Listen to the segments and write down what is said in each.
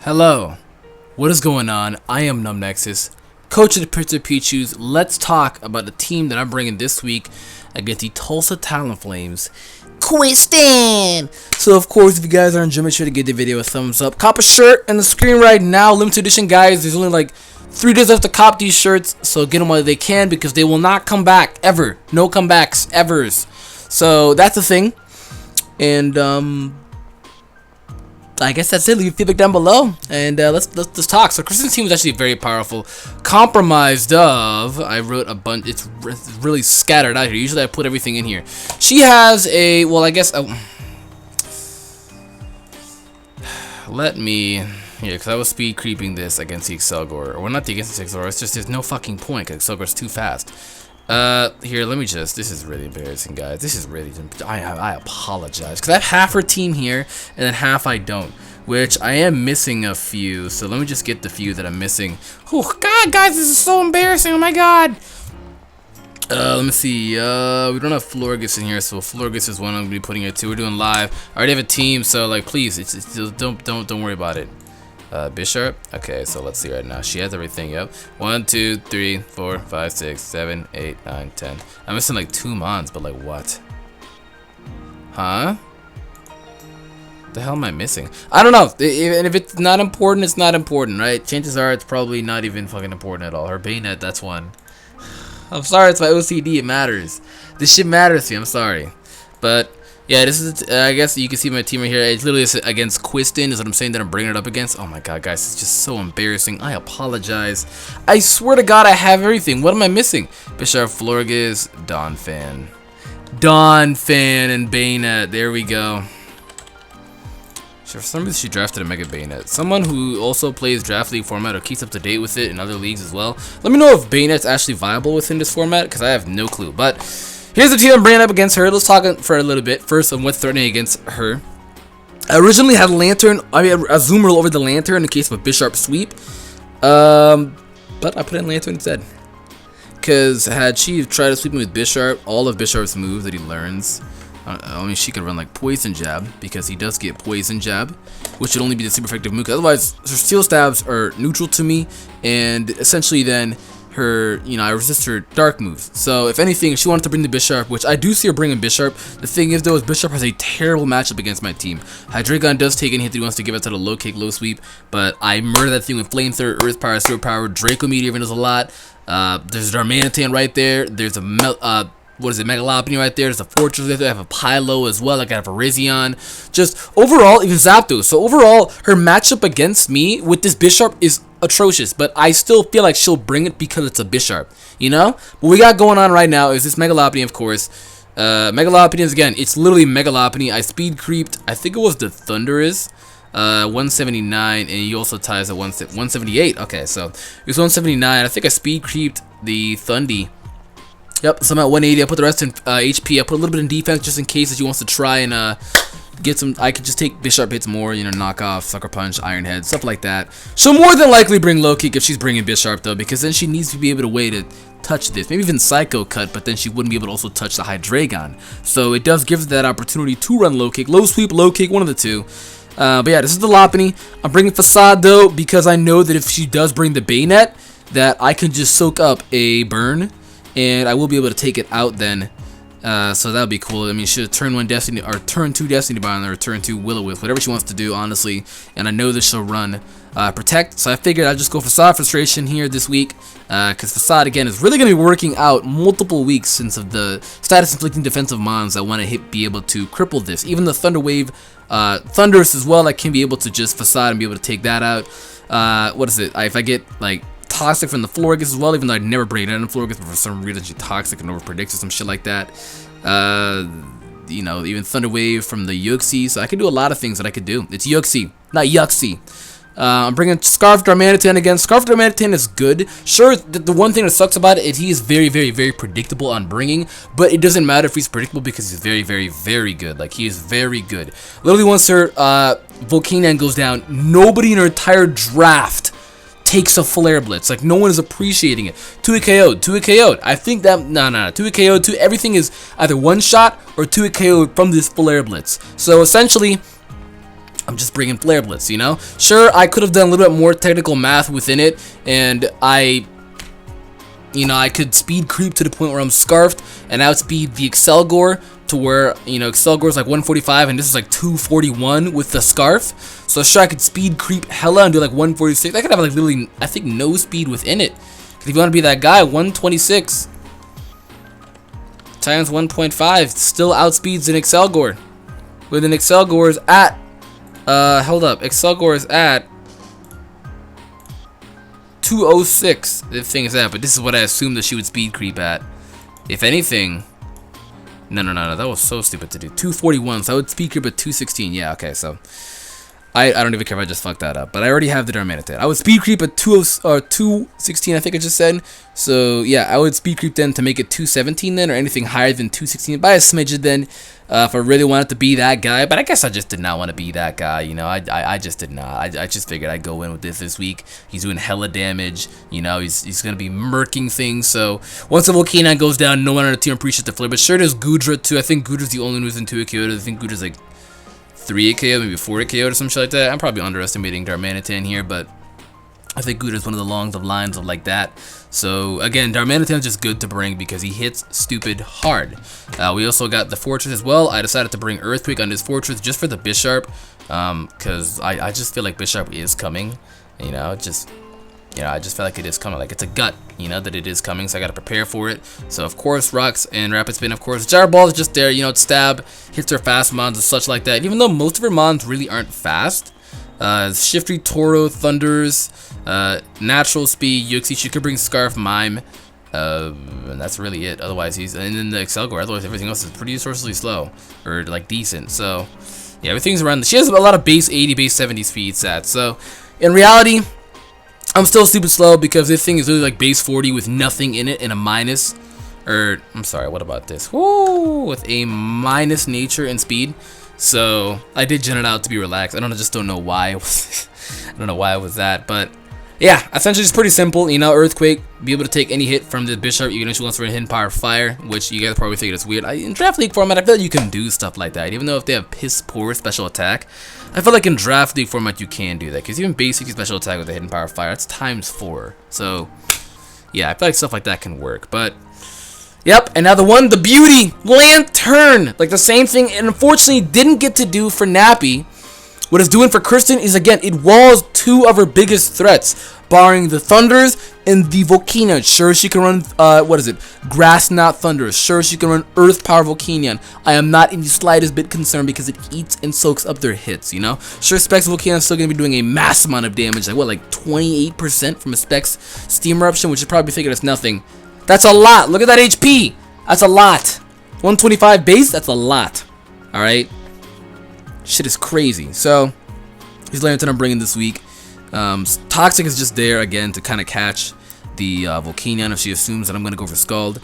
Hello, what is going on? I am Numbnexus, coach of the Pittsburgh PICHUS. Let's talk about the team that I'm bringing this week against the Tulsa Talonflames. KWISTEN! So of course, if you guys are enjoying, make sure to give the video a thumbs up. Cop a shirt on the screen right now, limited edition guys. There's only like 3 days left to cop these shirts, so get them while they can because they will not come back ever. No comebacks ever. So that's the thing. And I guess that's it. Leave feedback down below, and let's talk. So Kristen's team was actually very powerful, comprised of. I wrote a bunch. It's really scattered out here. Usually I put everything in here. She has a let me because I was speed creeping this against the Excelgor, or well, not against the Excelgor. It's just there's no fucking point because Excelgor's too fast. Here, let me just. This is really embarrassing, guys. This is really. I apologize because I have half her team here and then half I don't, which I am missing a few. So let me just get the few that I'm missing. Oh God, guys, this is so embarrassing. Oh my God. Let me see. We don't have Florgus in here, so Florgus is one I'm gonna be putting it to. We're doing live. I already have a team, so like, please, don't worry about it. Bishop. Okay, so let's see right now. She has everything. Yep. 1, 2, 3, 4, 5, 6, 7, 8, 9, 10. I'm missing like 2 mons, but like what? Huh? The hell am I missing? I don't know. And if it's not important, it's not important, right? Chances are it's probably not even fucking important at all. Her bayonet, that's one. I'm sorry, it's my OCD. It matters. This shit matters to me. I'm sorry, but. Yeah, this is, I guess you can see my team right here. It's literally against KWISTEN is what I'm saying that I'm bringing it up against. Oh my God, guys, it's just so embarrassing. I apologize. I swear to God, I have everything. What am I missing? Bishop, Florgus, Donphan, and Bayonet. There we go. For some reason, she drafted a Mega Bayonet. Someone who also plays Draft League format or keeps up to date with it in other leagues as well. Let me know if Bayonet's actually viable within this format, because I have no clue. But here's the team I'm bringing up against her. Let's talk for a little bit. First, on what's threatening against her. I originally had Lantern. I mean, a Zoomer over the Lantern in case of a Bishop sweep. But I put in Lantern instead. Because had she tried to sweep me with Bishop, all of Bishop's moves that he learns, I mean, she could run like Poison Jab, because he does get Poison Jab, which would only be the super effective move. Otherwise, her Steel Stabs are neutral to me, and essentially then her, I resist her dark moves. So if anything, if she wanted to bring the Bishop, which I do see her bringing Bishop, the thing is though, is Bishop has a terrible matchup against my team. Hydreigon does take any hit that he wants to give it to the low kick, low sweep, but I murder that thing with Flamethrower, Earth Power, Super Power, Draco Meteor even does a lot. There's Darmanitan right there. There's a what is it, Megalopony right there. There's a Fortress right there. I have a Pylo as well. Like I have a Rizion. Just overall, even Zapdos. So overall, her matchup against me with this Bishop is atrocious. But I still feel like she'll bring it because it's a Bishop. What we got going on right now is this Megalopony, of course. Megalopony is, again, it's literally Megalopony. I speed creeped. I think it was the Thundurus. 179, and he also ties at 178. Okay, so it was 179. I think I speed creeped the Thundy. Yep, so I'm at 180. I put the rest in HP. I put a little bit in defense just in case that she wants to try and get some. I could just take Bishop hits more, knock off, Sucker Punch, Iron Head, stuff like that. She'll more than likely bring Low Kick if she's bringing Bishop though, because then she needs to be able to way to touch this. Maybe even Psycho Cut, but then she wouldn't be able to also touch the Hydreigon. So it does give her that opportunity to run Low Kick, Low Sweep, Low Kick, one of the two. But yeah, this is the Lopunny. I'm bringing Facade though, because I know that if she does bring the Bayonet, that I can just soak up a burn. And I will be able to take it out then, so that would be cool. I mean, she should turn 1 Destiny or turn 2 Destiny Bond or turn 2 Will-O-Wisp, whatever she wants to do, honestly. And I know that she'll run Protect, so I figured I'd just go Facade Frustration here this week, because Facade again is really going to be working out multiple weeks since of the status inflicting defensive mons that want to be able to cripple this. Even the Thunder Wave, Thundurus as well, I can be able to just Facade and be able to take that out. What is it? If I get like Toxic from the Florgus as well, even though I'd never bring it in Florgus, but for some reason she's Toxic and over predicts or some shit like that. Even Thunder Wave from the Yuxi, so I can do a lot of things that I could do. It's Yuxi, not Yuxi. I'm bringing Scarf Darmanitan again. Scarf Darmanitan is good. Sure, the one thing that sucks about it is he is very, very, very predictable on bringing, but it doesn't matter if he's predictable because he's very, very, very good. Like, he is very good. Literally, once her Volcanion goes down, nobody in her entire draft takes a Flare Blitz. Like, no one is appreciating it. 2-hit KO'd, 2-hit KO'd. I think that, no, 2-hit KO'd, everything is either one shot or 2-hit KO'd from this Flare Blitz. So essentially, I'm just bringing Flare Blitz, you know? Sure, I could have done a little bit more technical math within it, and I could speed creep to the point where I'm scarfed, and outspeed the Excelgor to where, Excelgor is like 145, and this is like 241 with the scarf. So sure, I could speed creep hella and do like 146. I could have like literally, I think, no speed within it. If you want to be that guy, 126 times 1.5 still outspeeds an Excelgor. With an Excelgor is at, hold up, Excelgor is at 206. The thing is that, but this is what I assumed that she would speed creep at. If anything, no, that was so stupid to do. 241, so I would speed creep at 216. Yeah, okay, so I don't even care if I just fucked that up, but I already have the Darmanitan. I would speed creep at 216, I think I just said. So yeah, I would speed creep then to make it 217 then, or anything higher than 216 by a smidgen then, if I really wanted to be that guy. But I guess I just did not want to be that guy, I just did not. I just figured I'd go in with this week. He's doing hella damage, he's gonna be murking things. So once the Volcanion goes down, no one on the team appreciates the flare. But sure, there's Goodra too. I think Goodra's the only one who's into a KO. I think Goodra's like 3 KO, maybe 4 KO or some shit like that. I'm probably underestimating Darmanitan here, but I think Goodra's one of the longs of lines of like that. So again, Darmanitan's just good to bring because he hits stupid hard. We also got the Fortress as well. I decided to bring Earthquake on this Fortress just for the Bisharp, because I just feel like Bisharp is coming. I just feel like it is coming. Like, it's a gut, that it is coming, so I gotta prepare for it. So of course, Rocks and Rapid Spin, of course. Gyro Ball is just there, stab, hits her fast mons and such like that. Even though most of her mons really aren't fast, Shiftry, Toro, Thunders, Natural Speed, Yuxi, she could bring Scarf, Mime, and that's really it. Otherwise, and then the Excelgor. Otherwise, everything else is pretty resourcefully slow, or like decent. So yeah, everything's around. She has a lot of base 80, base 70 speed stats. So in reality, I'm still stupid slow because this thing is really like base 40 with nothing in it and a minus, or I'm sorry, what about this? Woo, with a minus nature and speed. So I did gen it out to be relaxed. I just don't know why. I don't know why it was that, but yeah, essentially it's pretty simple. Earthquake, be able to take any hit from the Bisharp. You can issue once for a hidden power fire, which you guys probably think it's weird. In Draft League format, I feel like you can do stuff like that, even though if they have piss poor special attack. I feel like in Draft League format you can do that, because even basic special attack with a hidden power fire, that's ×4. So yeah, I feel like stuff like that can work. But yep, and now the beauty, Lantern, like the same thing, and unfortunately didn't get to do for Nappy. What it's doing for Kristen is, again, it walls 2 of her biggest threats, barring the Thunders and the Volcanion. Sure, she can run, Grass Knot Thunders. Sure, she can run Earth Power Volcanion. I am not in the slightest bit concerned because it eats and soaks up their hits, Sure, Specs Volcanion is still going to be doing a mass amount of damage, like 28% from a Specs Steam Eruption, which you probably figure it's nothing. That's a lot. Look at that HP. That's a lot. 125 base, that's a lot. Alright? Shit is crazy. So, he's Lantern I'm bringing this week. Toxic is just there, again, to kind of catch the Volcanion if she assumes that I'm going to go for Scald.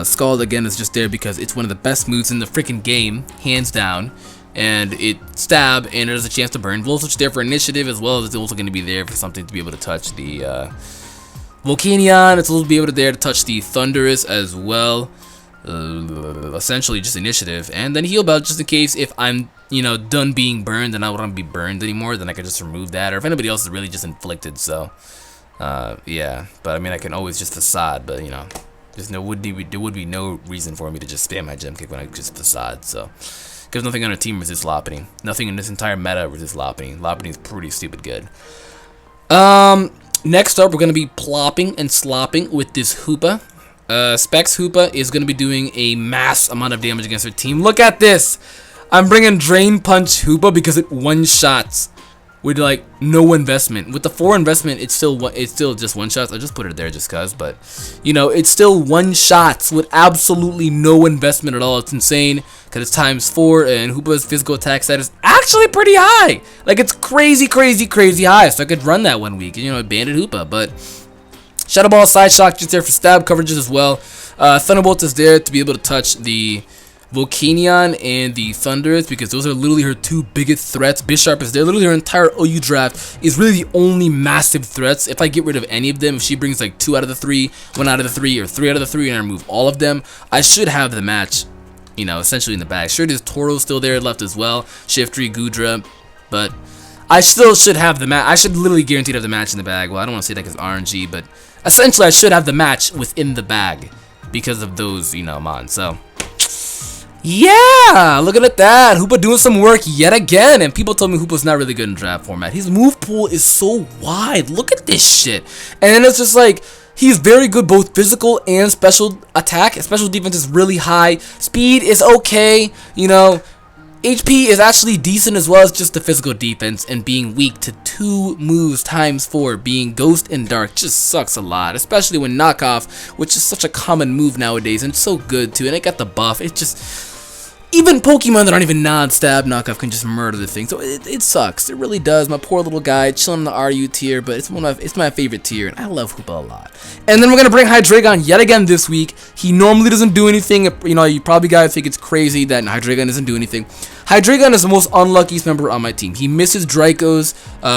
Scald, again, is just there because it's one of the best moves in the freaking game, hands down. And it stab, and there's a chance to burn. Voltage there for initiative, as well as it's also going to be there for something to be able to touch the Volcanion. It's also be able to there to touch the Thunderous as well. Essentially just initiative, and then heal belt just in case if I'm done being burned and I don't want to be burned anymore, then I can just remove that, or if anybody else is really just inflicted. So yeah, but I mean I can always just facade, but there would be no reason for me to just spam my gem kick when I just facade. So because nothing on our team resists Lopunny, nothing in this entire meta resists Lopunny. Lopunny is pretty stupid good. Next up, we're gonna be plopping and slopping with this Hoopa. Specs Hoopa is going to be doing a mass amount of damage against her team. Look at this! I'm bringing Drain Punch Hoopa because it one-shots with like no investment. With the 4 investment, it's still just one-shots. I just put it there just cause, but it's still one-shots with absolutely no investment at all. It's insane because it's ×4, and Hoopa's physical attack stat is actually pretty high. Like, it's crazy high. So I could run that one week, Bandit Hoopa, but Shadow Ball, Side Shock just there for stab coverages as well. Thunderbolt is there to be able to touch the Volcanion and the Thunders because those are literally her 2 biggest threats. Bisharp is there. Literally her entire OU draft is really the only massive threats. If I get rid of any of them, if she brings like 2 out of the 3, 1 out of the 3, or 3 out of the 3, and I remove all of them, I should have the match, essentially in the bag. Sure, there's Toro still there left as well. Shiftry, Goodra, But I still should have the match. I should literally guarantee to have the match in the bag. Well, I don't want to say that because RNG, but essentially I should have the match within the bag because of those, you know, mods. So yeah, looking at that. Hoopa doing some work yet again. And people told me Hoopa's not really good in draft format. His move pool is so wide. Look at this shit. And then it's just like, he's very good both physical and special attack. Special defense is really high. Speed is okay. You know, HP is actually decent as well as just the physical defense. And being weak to 2 moves times 4, being Ghost and Dark, just sucks a lot. Especially when Knockoff, which is such a common move nowadays. And it's so good too. And it got the buff. It just... Even Pokemon that aren't even non-stab Knockoff can just murder the thing, so it sucks. It really does. My poor little guy chilling in the RU tier, but it's my favorite tier, and I love Hoopa a lot. And then we're gonna bring Hydreigon yet again this week. He normally doesn't do anything. You know, you probably guys think it's crazy that Hydreigon doesn't do anything. Hydreigon is the most unluckiest member on my team. He misses Dracos.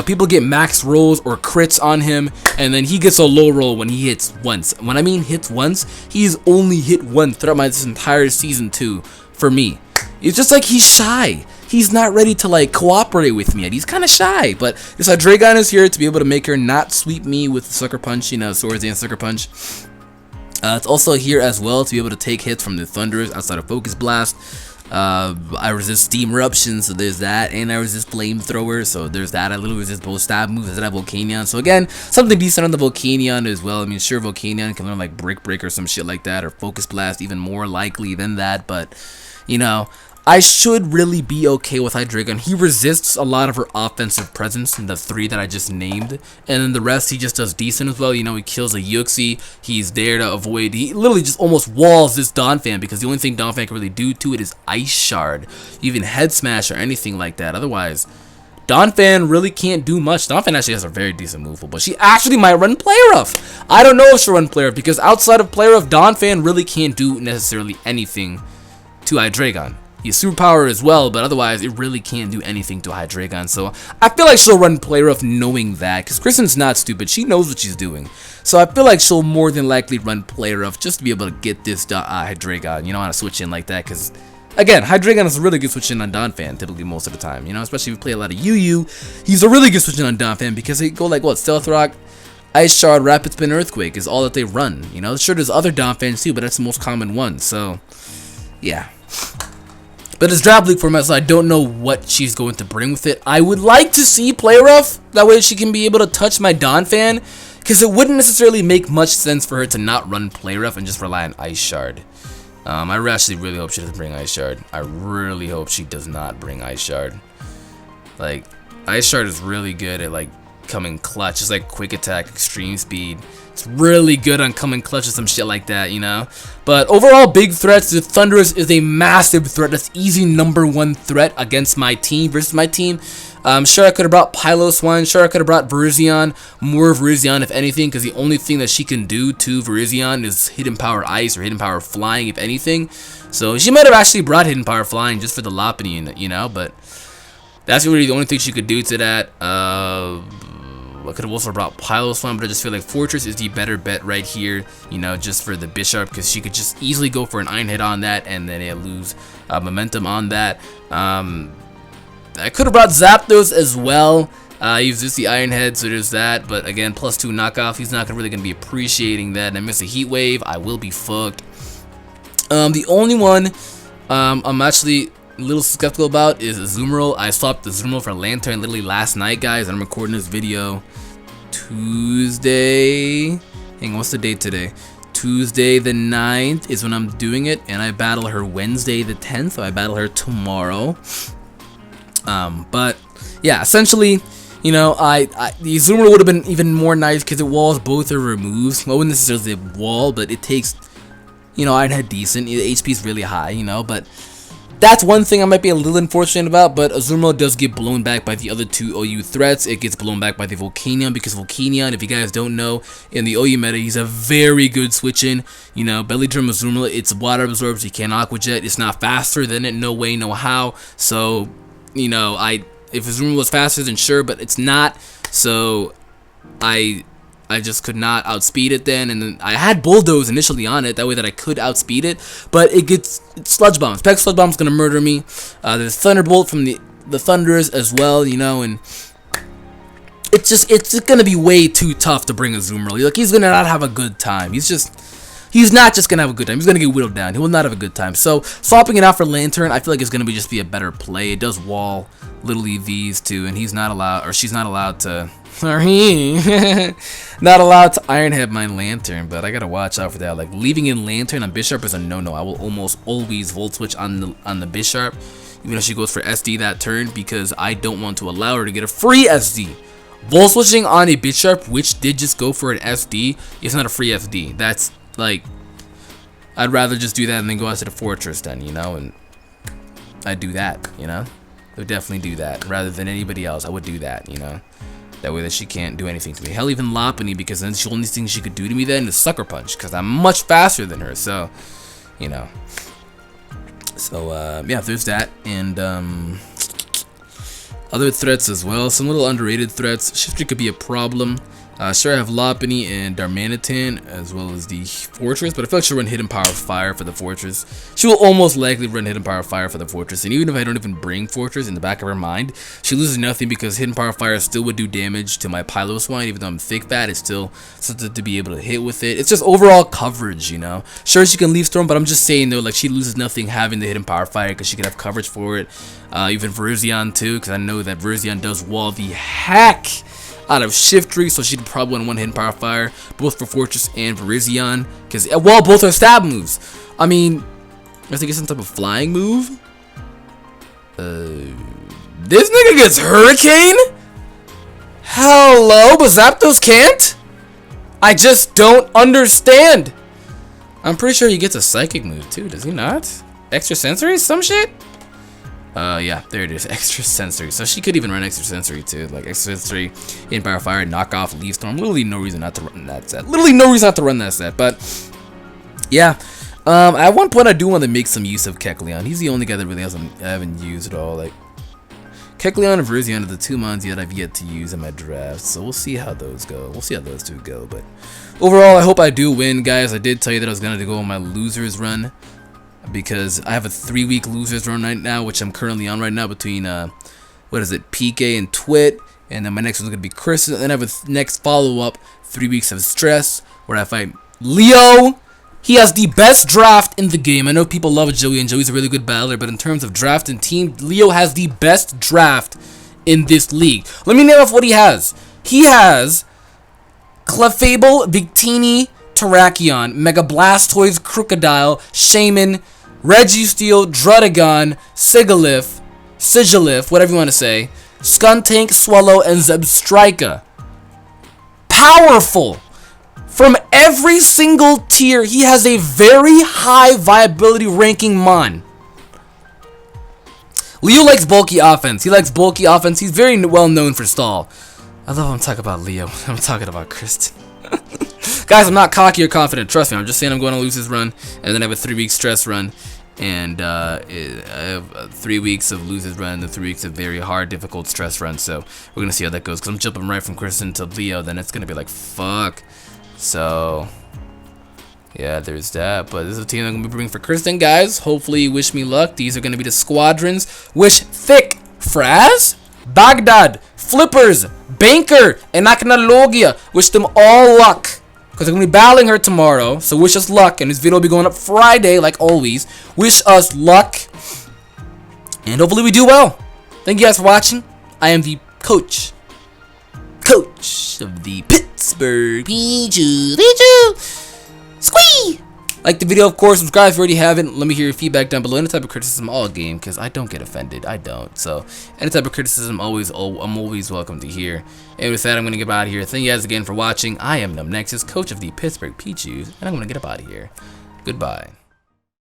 People get max rolls or crits on him, and then he gets a low roll when he hits once. When I mean hits once, he's only hit once throughout this entire season 2. For me, it's just like he's shy. He's not ready to like cooperate with me yet. He's kind of shy, but this Hydreigon is here to be able to make her not sweep me with Sucker Punch, you know, Swords and Sucker Punch. It's also here as well to be able to take hits from the Thunders outside of Focus Blast. I resist Steam Eruption, so there's that, and I resist Flamethrower, so there's that. I literally resist both stab moves as I have Volcanion, so again, something decent on the Volcanion as well. I mean, sure, Volcanion can learn like Brick Break or some shit like that, or Focus Blast, even more likely than that, but you know, I should really be okay with Hydreigon. He resists a lot of her offensive presence in the 3 that I just named, and then the rest he just does decent as well. You know, he kills a Yuxi. He's there to avoid. He literally just almost walls this Donphan because the only thing Donphan can really do to it is Ice Shard, even Head Smash or anything like that. Otherwise, Donphan really can't do much. Donphan actually has a very decent move pool, but she actually might run Play Rough. I don't know if she'll run Play Rough because outside of Play Rough, Donphan really can't do necessarily anything to Hydreigon. He's superpower as well, but otherwise it really can't do anything to Hydreigon. So I feel like she'll run Play Rough knowing that, because Kristen's not stupid. She knows what she's doing. So I feel like she'll more than likely run Play Rough just to be able to get this Hydreigon, you know, on a switch in like that. Because again, Hydreigon is a really good switch in on Donphan typically most of the time, you know, especially if you play a lot of UU. He's a really good switch in on Donphan because they go like what, Stealth Rock, Ice Shard, Rapid Spin, Earthquake is all that they run. You know, sure there's other Donphans too, but that's the most common one. So yeah. But it's Draft League format, so I don't know what she's going to bring with it. I would like to see Play Rough. That way she can be able to touch my Donphan. Because it wouldn't necessarily make much sense for her to not run Play Rough and just rely on Ice Shard. I actually really hope she doesn't bring Ice Shard. I really hope she does not bring Ice Shard. Like, Ice Shard is really good at, like, coming clutch. It's like Quick Attack, Extreme Speed. It's really good on coming clutch or some shit like that, you know? But overall, big threats. The Thundurus is a massive threat. That's easy #1 threat against my team versus my team. Sure, I could have brought Piloswine. Sure, I could have brought Virizion. More Virizion, if anything, because the only thing that she can do to Virizion is Hidden Power Ice or Hidden Power Flying, if anything. So she might have actually brought Hidden Power Flying just for the Lopunny, you know? But that's really the only thing she could do to that. I could have also brought Piloswine, but I just feel like Fortress is the better bet right here, you know, just for the Bisharp, because she could just easily go for an Iron Head on that, and then it lose momentum on that. I could have brought Zapdos as well. He's just the Iron Head, so there's that. But again, +2 knockoff, he's not really going to be appreciating that. And I miss a Heat Wave, I will be fucked. The only one I'm actually a little skeptical about is Azumarill. I swapped the Azumarill for Lantern literally last night, guys. I'm recording this video Tuesday. Hang on, what's the date today? Tuesday the 9th is when I'm doing it, and I battle her Wednesday the 10th, so I battle her tomorrow. But yeah, essentially, you know, the Azumarill would have been even more nice because it walls both her removes. Well, wouldn't necessarily wall, but it takes, you know, Iron Head decent. The HP is really high, you know, but that's one thing I might be a little unfortunate about. But Azumarill does get blown back by the other two OU threats. It gets blown back by the Volcanion, because Volcanion, if you guys don't know, in the OU meta, he's a very good switch-in. You know, Belly Drum Azumarill, it's water absorbs, you can't Aqua Jet, it's not faster than it, no way, no how. So, you know, if Azumarill was faster, then sure, but it's not. So I just could not outspeed it then, and then I had Bulldoze initially on it, that way that I could outspeed it, but it gets Sludge Bomb. Spec Sludge Bomb's gonna murder me. There's Thunderbolt from the the Thunderers as well, you know, and it's just gonna be way too tough to bring a Zoom early. Like, he's gonna not have a good time. He's not just gonna have a good time. He's gonna get whittled down. He will not have a good time. So swapping it out for Lantern, I feel like it's gonna just be a better play. It does wall little EVs too, and he's not allowed, or she's not allowed to, or he not allowed to Ironhead my Lantern. But I gotta watch out for that. Like, leaving in Lantern on Bisharp is a no-no. I will almost always Volt Switch on the Bisharp, even if she goes for SD that turn, because I don't want to allow her to get a free SD. Volt switching on a Bisharp, which did just go for an SD, is not a free SD. That's like, I'd rather just do that and then go out to the Fortress then, you know, and I'd do that, you know. I would definitely do that rather than anybody else. I would do that, you know. That way that she can't do anything to me. Hell, even Lopunny, because then the only thing she could do to me then is Sucker Punch, because I'm much faster than her. So, you know. So yeah, there's that, and other threats as well. Some little underrated threats. Shifter could be a problem. Sure, I have Lopunny and Darmanitan as well as the Fortress, but I feel like she'll run Hidden Power Fire for the Fortress. She will almost likely run Hidden Power Fire for the Fortress, and even if I don't even bring Fortress in the back of her mind, she loses nothing because Hidden Power Fire still would do damage to my Piloswine. Even though I'm thick fat, it's still something to be able to hit with it. It's just overall coverage, you know. Sure, she can Leaf Storm, but I'm just saying though, like, she loses nothing having the Hidden Power Fire because she could have coverage for it. Even Virizion too, because I know that Virizion does wall the heck out of Shiftry, so she'd probably want one Hidden Power Fire, both for Fortress and Virizion, because, well, both are stab moves. I mean, I think it's some type of flying move. This nigga gets Hurricane? Hello, but Zapdos can't? I just don't understand. I'm pretty sure he gets a Psychic move too, does he not? Extra Sensory, some shit? Yeah, there it is, Extra Sensory. So she could even run Extra Sensory too, like Extra Sensory, Hidden Power Fire, knock off Leaf Storm. Literally no reason not to run that set. Literally no reason not to run that set. But yeah, at one point I do want to make some use of Kecleon. He's the only guy that really I haven't used at all. Like, Kecleon and Virizion are the two mons that I've yet to use in my draft. So we'll see how those go. We'll see how those two go. But overall, I hope I do win, guys. I did tell you that I was gonna go on my losers run, because I have a 3-week losers run right now, which I'm currently on right now between what is it, PK and Twit, and then my next one's gonna be Kristen, and then I have a next follow-up 3 weeks of stress where I fight Leo. He has the best draft in the game. I know people love Joey, and Joey's a really good battler, but in terms of draft and team, Leo has the best draft in this league. Let me name off what he has. He has Clefable, Victini, Terrakion, Mega Blastoise, Crocodile, Shaman, Registeel, Druddigon, Sigilyph, whatever you want to say, Skuntank, Swallow, and Zebstrika. Powerful. From every single tier, he has a very high viability ranking mon. Leo likes bulky offense. He likes bulky offense. He's very well known for stall. I love when I'm talking about Leo. I'm talking about Kristen. Guys, I'm not cocky or confident. Trust me. I'm just saying I'm going to lose this run, and then I have a 3-week stress run, and I have 3 weeks of losers run and the 3 weeks of very hard, difficult stress run. So we're gonna see how that goes. Cause I'm jumping right from Kristen to Leo, then it's gonna be like fuck. So yeah, there's that. But this is a team I'm gonna be bringing for Kristen, guys. Hopefully, wish me luck. These are gonna be the squadrons. Wish Thick, Fraz, Baghdad, Flippers, Banker, and Aknalogia. Wish them all luck, because I'm going to be battling her tomorrow. So wish us luck. And this video will be going up Friday, like always. Wish us luck. And hopefully we do well. Thank you guys for watching. I am the coach of the Pittsburgh Pichus. Squee! Like the video, of course. Subscribe if you already haven't. Let me hear your feedback down below. Any type of criticism, all game, because I don't get offended. I don't. So any type of criticism, I'm always welcome to hear. And with that, I'm going to get out of here. Thank you guys again for watching. I am Numbnexus, coach of the Pittsburgh Pichus, and I'm going to get up out of here. Goodbye.